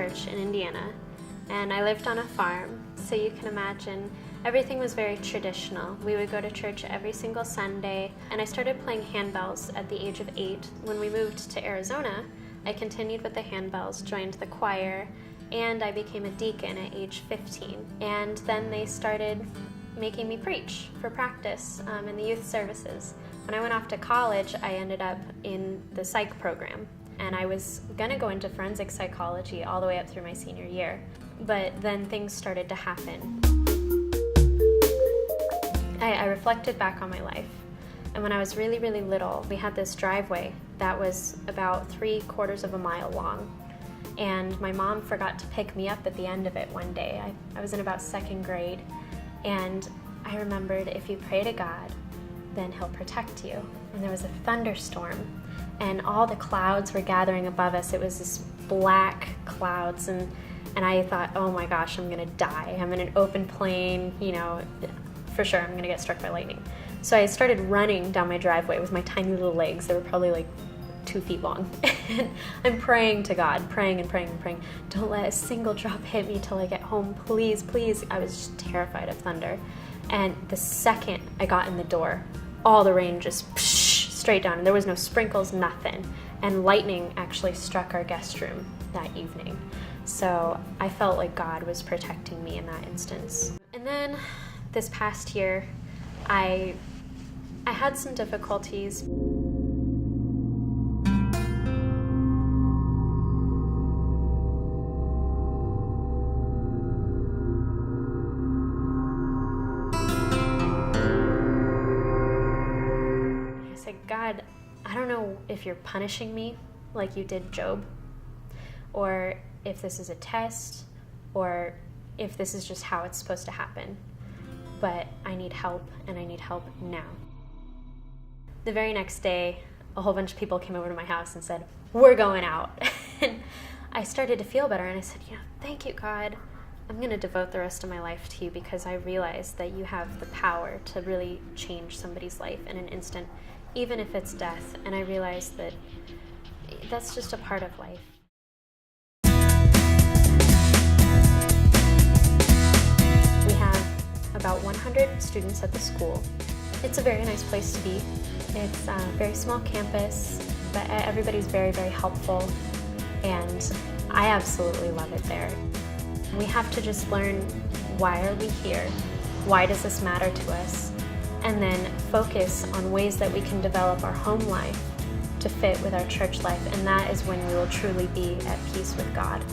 church in Indiana, and I lived on a farm, so you can imagine everything was very traditional. We would go to church every single Sunday, and I started playing handbells at the age of 8. When we moved to Arizona, I continued with the handbells, joined the choir, and I became a deacon at age 15. And then they started making me preach for practice in the youth services. When I went off to college, I ended up in the psych program, and I was gonna go into forensic psychology all the way up through my senior year. But then things started to happen. I reflected back on my life, and when I was really, really little, we had this driveway that was about 3/4 of a mile long, and my mom forgot to pick me up at the end of it one day. I was in about 2nd grade, and I remembered, if you pray to God, then He'll protect you. And there was a thunderstorm, and all the clouds were gathering above us. It was this black clouds, and I thought, oh my gosh, I'm gonna die. I'm in an open plane, you know, for sure I'm gonna get struck by lightning. So I started running down my driveway with my tiny little legs. They were probably like 2 feet long. And I'm praying to God, praying and praying and praying. Don't let a single drop hit me till I get home, please, please. I was just terrified of thunder. And the second I got in the door, all the rain just straight down, and there was no sprinkles, nothing. And lightning actually struck our guest room that evening. So I felt like God was protecting me in that instance. And then this past year, I had some difficulties. I said, God, I don't know if you're punishing me like you did Job, or if this is a test, or if this is just how it's supposed to happen. But I need help, and I need help now. The very next day, a whole bunch of people came over to my house and said, we're going out. And I started to feel better, and I said, thank you, God. I'm gonna devote the rest of my life to you, because I realize that you have the power to really change somebody's life in an instant, even if it's death. And I realized that that's just a part of life. We have about 100 students at the school. It's a very nice place to be. It's a very small campus, but everybody's very, very helpful, and I absolutely love it there. We have to just learn, why are we here? Why does this matter to us? And then focus on ways that we can develop our home life to fit with our church life, and that is when we will truly be at peace with God.